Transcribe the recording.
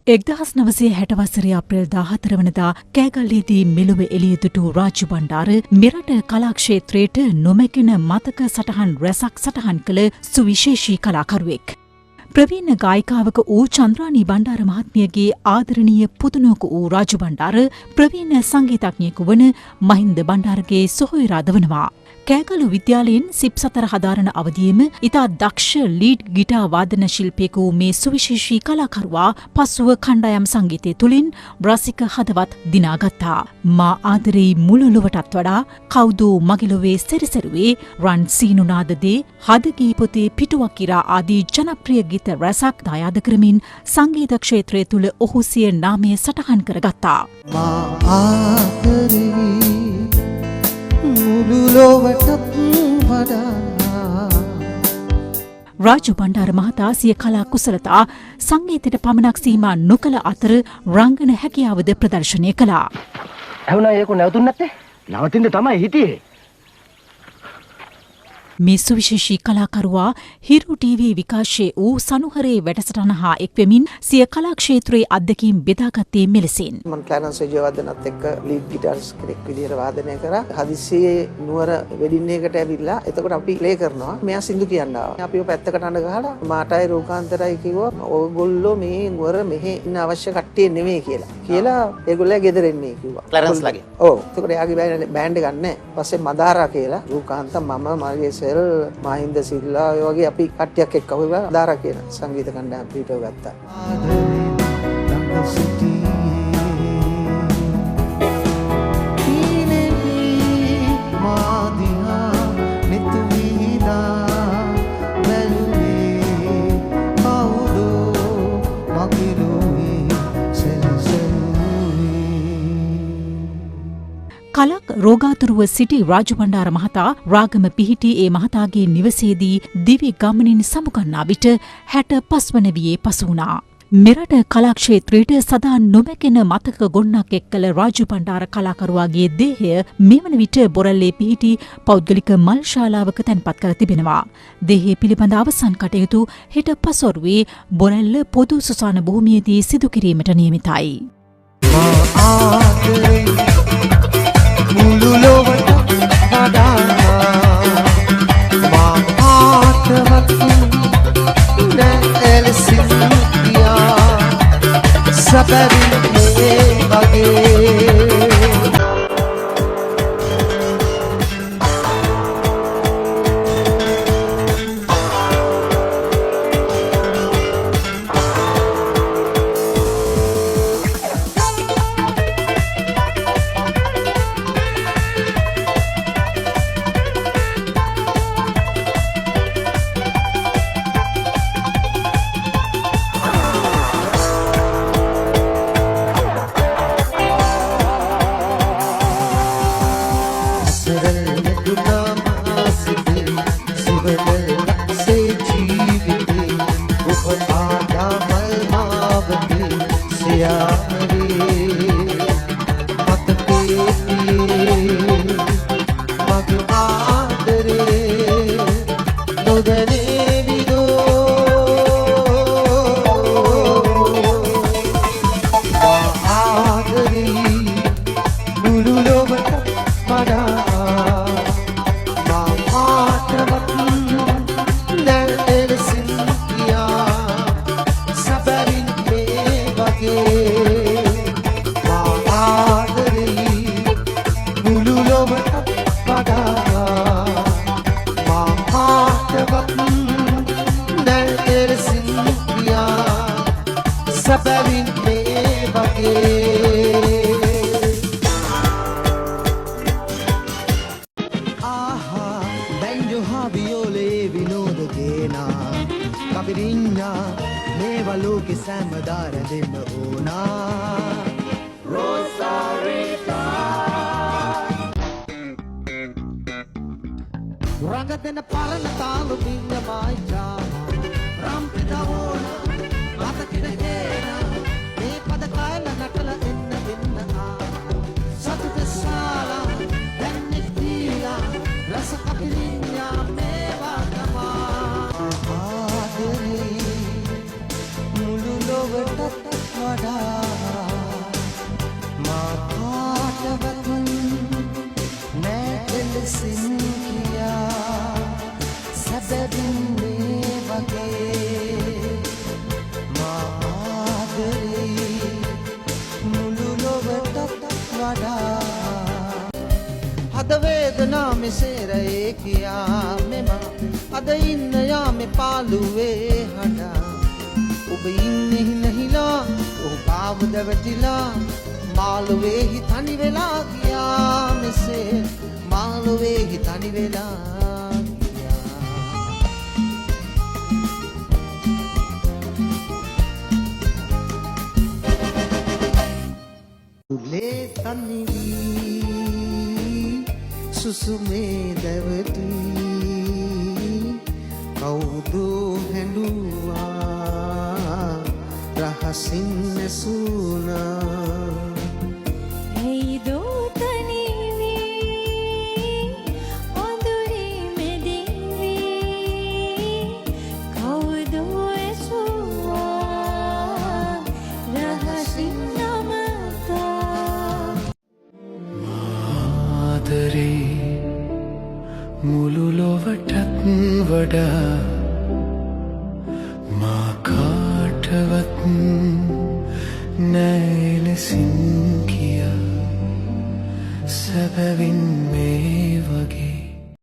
1960 වසරේ අප්‍රේල් 14 වනදා කෑගල්ලේදී මෙලොව එළිය දුටු රාජු බණ්ඩාර මෙරට කලා ක්ෂේත්‍රයට නොමැකෙන මතක සටහන් රැසක් සටහන් කළ සුවිශේෂී කලාකරුවෙක්. ප්‍රවීණ ගායිකාවක වූ චන්ද්‍රානී බණ්ඩාර මහත්මියගේ ආදරණීය පුතුණුවක වූ රාජු බණ්ඩාර ප්‍රවීණ සංගීතඥයෙකු වන මහින්ද බණ්ඩාරගේ සොහොයුරාද වනවා. කෑගල්ල විද්‍යාලයෙන් සිප් 4 හදාරන අවදියේම ඉතා දක්ෂ ලීඩ් ගිටාර් වාදන ශිල්පියෙකු වූ මේ සුවිශේෂී කලාකරුවා පසුව කණ්ඩායම් සංගීතය තුළින් රසික හදවත් දිනාගත්තා. මා ආදරෙයි මුළු ලොවටත් වඩා කවුදෝ මගිලොවේ සැරිසැරුවේ රන් සීනුනාදදේ හදගී පොතේ පිටුවක් කිරා ආදී ජනප්‍රිය ගීත රැසක් දායාද කරමින් සංගීත ක්ෂේත්‍රය තුළ ඔහු සිය නාමය සටහන් කරගත්තා. රාජු බණ්ඩාර මහතා සිය කලා කුසලතා සංගීතයට පමණක් සීමා නොකළ අතර රංගන හැකියාවද ප්‍රදර්ශනය කළා. ඇහුණා ඒක නැවතුන් නැත්තේ? නවතින්න තමයි හිටියේ. මේ සුවිශේෂී කලාකරුවා හිරු ටීවී විකාශයේ වූ සනුහරේ වැඩසටහන හා එක්වෙමින් සිය කලා ක්ෂේත්‍රයේ අත්දැකීම් බෙදාගත්තේ මෙලෙසින්. මම ක්ලැරන්ස් විජයවර්ධනත් එක්ක ලීඩ් ගිටාර්ස් කෙනෙක් විදිහට වාදනය කරා. හදිස්සියේ නුවර වෙඩින් එකකට ඇවිල්ලා එතකොට අපි ප්ලේ කරනවා. මෙයා සින්දු කියන්න ආවා. අපිව පැත්තකට අඬ ගහලා මාටයි රූකාන්තරයි කිව්වා ඔයගොල්ලෝ මේ නුවර මෙහෙ ඉන්න අවශ්‍ය කට්ටිය නෙමෙයි කියලා ඒගොල්ලෝ ගෙදර එන්නේ කිව්වා. ක්ලැරන්ස් ලාගේ. ඔව්. එතකොට එයාගේ බෑන්ඩ් එකක් නැහැ. පස්සේ මදාරා කියලා රූකාන්ත මම මගේ මහින්ද සිල්ලා ඔය වගේ අපි කට්ටියක් එක්ක ඔය දාරා කියන සංගීත කණ්ඩායම පිටව ගත්තා. කලක් රෝගාතුරුව සිටි රාජු බණ්ඩාර මහතා රාගම පිහිටි ඒ මහතාගේ නිවසේදී දිවි ගමනින් සමුගන්නා විට 65 වන වියේ පසු වුණා. මෙරට කලා ක්ෂේත්‍රයට සදා නොමැකෙන මතක ගොන්නක් එක්කල රාජු බණ්ඩාර කලාකරුවාගේ දේහය මෙවන විට බොරැල්ලේ පිහිටි පෞද්ගලික මල් ශාලාවක තැන්පත් කර තිබෙනවා. දේහය පිළිබඳ අවසන් කටයුතු හෙට පසොරුවේ බොරැල්ල පොදු සුසාන භූමියේදී සිදු කිරීමට නියමිතයි. මුළු ලොවට වඩා ආතවත් නැලසින් ගියා සැබවින් මේ වගේ රඟදෙන පරණ තාලු පින්නමයි ජාම රම්පිත ඕන මතකිට ගේන මේ පද කායල නටල එන්න සතුට සාලා දැන් නිදීලා රස කපිරින්යා මේවා තමා ආදරේ මුළු ලොවට වඩා මා කාටවත් නෑ එලෙසින් කියා සැබවින් මේ වගේ මා ආදරේ මුළු ලොවටත් වඩා අද වේදනා මෙසේරේ කියා මෙම අද ඉන්න යාමේ පාළුවේ හඬා ඔබ ඉන්නේ නැහිලා ඔහු පාවද වැටිලා මාළුවේහි තනි වෙලා ගියා මෙසේ මාළුවේහි තනි වෙලා ගියා උලේ තනි වී සුසුමේ දැවටි කවුදු හැඬුවා රහසින් නැසුනා මුළු ලොවටත් වඩා මා කාටවත් නෑ එලෙසින් කියා සැබවින් මේ